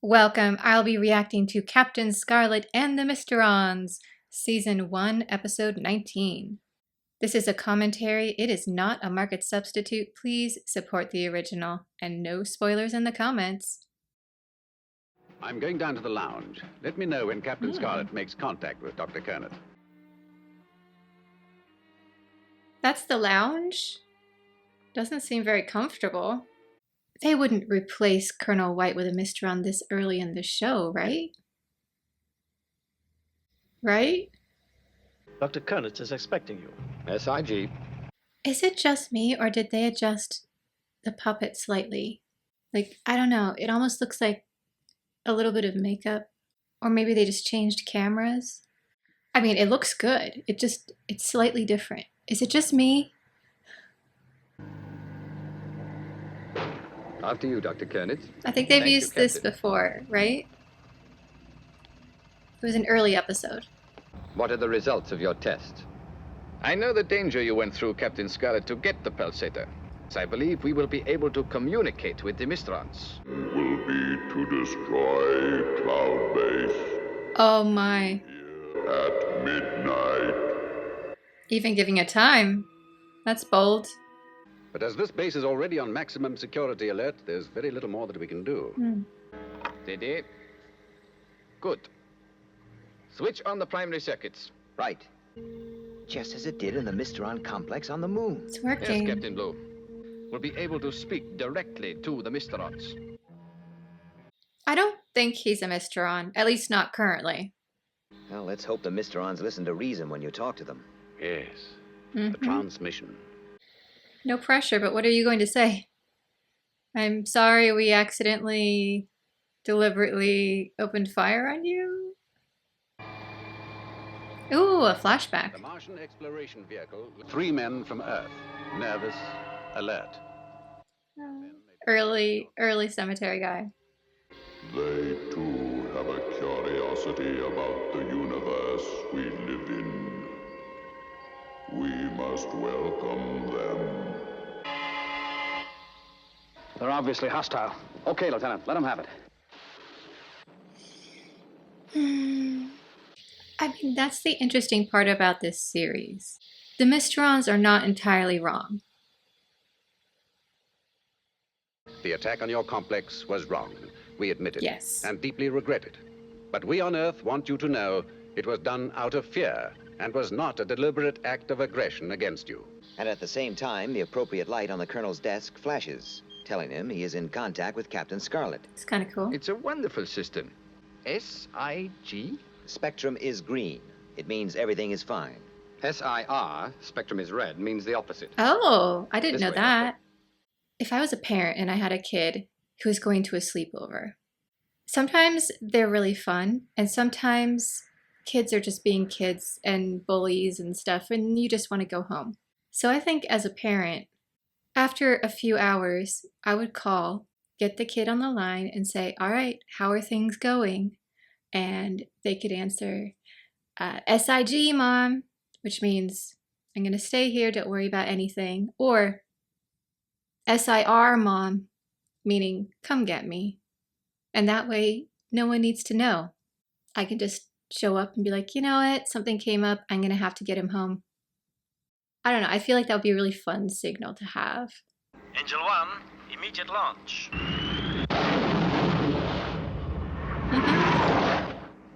Welcome. I'll be reacting to Captain Scarlet and the Mysterons, Season 1, Episode 19. This is a commentary. It is not a market substitute. Please support the original. And no spoilers in the comments. I'm going down to the lounge. Let me know when Captain Scarlet makes contact with Dr. Kernet. That's the lounge? Doesn't seem very comfortable. They wouldn't replace Colonel White with a Mysteron this early in the show, right? Right? Dr. Kernet is expecting you. SIG. Is it just me, or did they adjust the puppet slightly? Like, I don't know. It almost looks like a little bit of makeup. Or maybe they just changed cameras. I mean, it looks good. It's slightly different. Is it just me? After you, Dr. Kernet. I think they've Thank you, used this Captain. before, right? It was an early episode. What are the results of your test? I know the danger you went through, Captain Scarlet, to get the pulsator. So I believe we will be able to communicate with the Mysterons. Will be to destroy Cloud Base Oh my. at midnight. Even giving a time. That's bold. But as this base is already on maximum security alert, there's very little more that we can do. Steady. Good. Switch on the primary circuits. Right. Just as it did in the Mysteron complex on the moon. It's Yes, working. Captain Blue. We'll be able to speak directly to the Mysterons. I don't think he's a Mysteron. At least not currently. Well, let's hope the Mysterons listen to reason when you talk to them. Yes, the Mhm. transmission. No pressure, but what are you going to say? I'm sorry we accidentally, deliberately opened fire on you? Ooh, a The flashback. Martian exploration vehicle, 3 men from Earth, nervous, alert. Early cemetery guy. They too have a curiosity about the universe we live in. We must welcome them. They're obviously hostile. Okay, Lieutenant, let them have it. I mean, that's the interesting part about this series. The Mysterons are not entirely wrong. The attack on your complex was wrong. We admit it. Yes. And deeply regret it. But we on Earth want you to know it was done out of fear and was not a deliberate act of aggression against you. And at the same time, the appropriate light on the Colonel's desk flashes, telling him he is in contact with Captain Scarlet. It's kind of cool. It's a wonderful system. SIG? Spectrum is green. It means everything is fine. SIR, spectrum is red, means the opposite. Oh, I didn't This know way, that. If I was a parent and I had a kid who was going to a sleepover, sometimes they're really fun, and sometimes kids are just being kids and bullies and stuff, and you just want to go home. So I think as a parent, after a few hours, I would call, get the kid on the line, and say, all right, how are things going? And they could answer, SIG, Mom, which means I'm going to stay here, don't worry about anything. Or SIR, Mom, meaning come get me. And that way, no one needs to know. I can just show up and be like, you know what, something came up, I'm going to have to get him home. I don't know, I feel like that would be a really fun signal to have. Angel 1, immediate launch.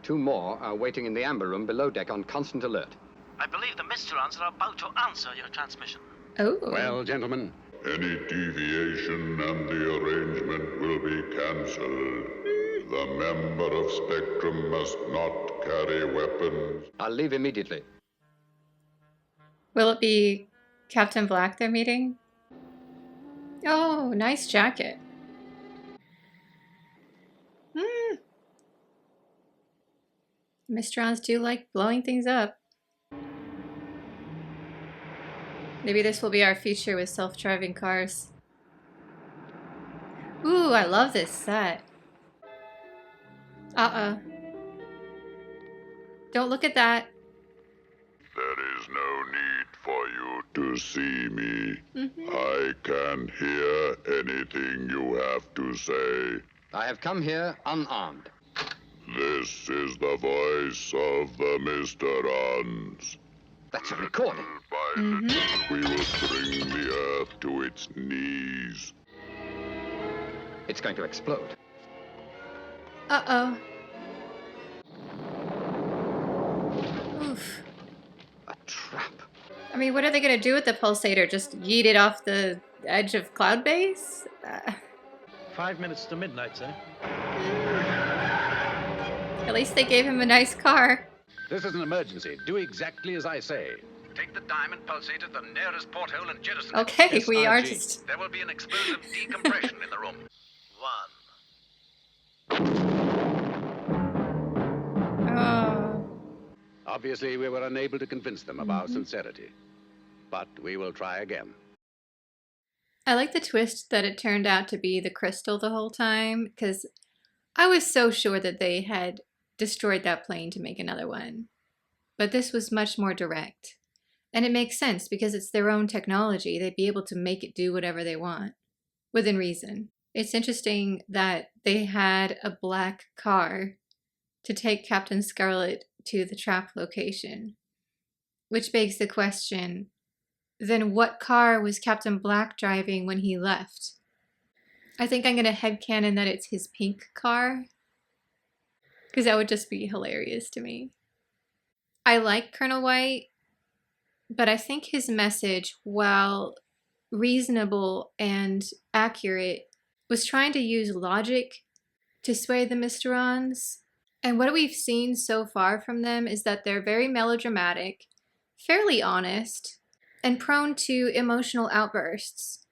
2 more are waiting in the amber room below deck on constant alert. I believe the Mysterons are about to answer your transmission. Oh. Well, gentlemen, Any deviation and the arrangement will be cancelled. The member of Spectrum must not carry weapons. I'll leave immediately. Will it be Captain Black they're meeting? Oh, nice jacket. Mysterons do like blowing things up. Maybe this will be our future with self-driving cars. Ooh, I love this set. Uh-oh. Don't look at that. There is no need for you to see me. Mhm. I can hear anything you have to say. I have come here unarmed. This is the voice of the Mysterons. That's a recording. Mm-hmm. We will bring the Earth to its knees. It's going to explode. Uh-oh. Oof. A trap. I mean, what are they gonna do with the pulsator? Just yeet it off the edge of Cloud Base? 5 minutes to midnight, sir. At least they gave him a nice car. This is an emergency. Do exactly as I say. Take the diamond pulsator to the nearest porthole and jettison it. Okay, we are SRG. just... There will be an explosive decompression in the room. 1. Oh. Obviously, we were unable to convince them of our sincerity. But we will try again. I like the twist that it turned out to be the crystal the whole time, because I was so sure that they had destroyed that plane to make another one. But this was much more direct. And it makes sense because it's their own technology. They'd be able to make it do whatever they want, within reason. It's interesting that they had a black car to take Captain Scarlet to the trap location. Which begs the question, then what car was Captain Black driving when he left? I think I'm gonna headcanon that it's his pink car. Because that would just be hilarious to me. I like Colonel White, but I think his message, while reasonable and accurate, was trying to use logic to sway the Mysterons. And what we've seen so far from them is that they're very melodramatic, fairly honest, and prone to emotional outbursts.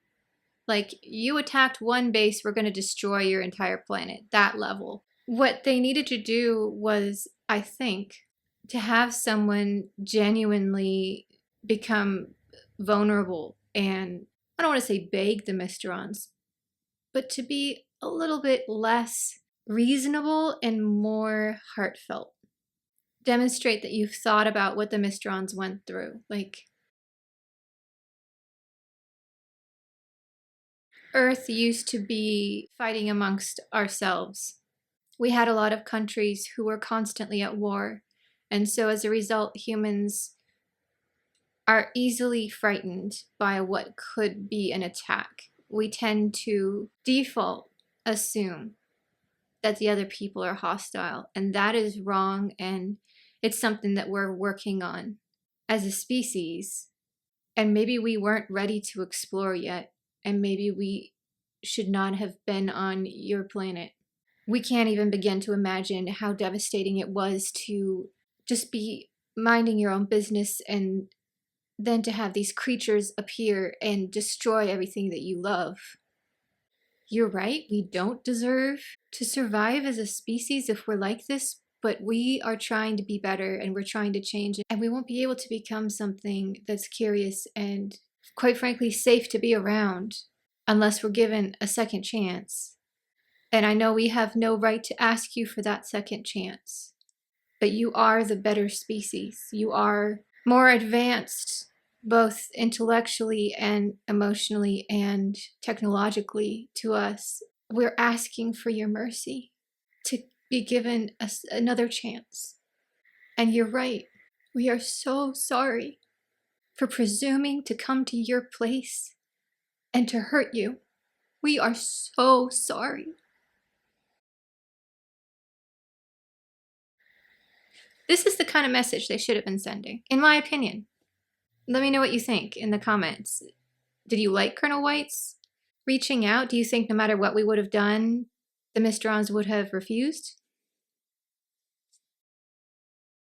Like, you attacked one base, we're going to destroy your entire planet. That level. What they needed to do was, I think, to have someone genuinely become vulnerable and, I don't want to say beg the Mysterons, but to be a little bit less reasonable and more heartfelt. Demonstrate that you've thought about what the Mysterons went through. Like, Earth used to be fighting amongst ourselves. We had a lot of countries who were constantly at war, and so as a result, humans are easily frightened by what could be an attack. We tend to default assume that the other people are hostile, and that is wrong, and it's something that we're working on as a species, and maybe we weren't ready to explore yet, and maybe we should not have been on your planet. We can't even begin to imagine how devastating it was to just be minding your own business and then to have these creatures appear and destroy everything that you love. You're right, we don't deserve to survive as a species if we're like this, but we are trying to be better and we're trying to change it, and we won't be able to become something that's curious and, quite frankly, safe to be around unless we're given a second chance. And I know we have no right to ask you for that second chance, but you are the better species. You are more advanced, both intellectually and emotionally and technologically to us. We're asking for your mercy to be given us another chance. And you're right. We are so sorry for presuming to come to your place and to hurt you. We are so sorry. This is the kind of message they should have been sending, in my opinion. Let me know what you think in the comments. Did you like Colonel White's reaching out? Do you think no matter what we would have done, the Mysterons would have refused?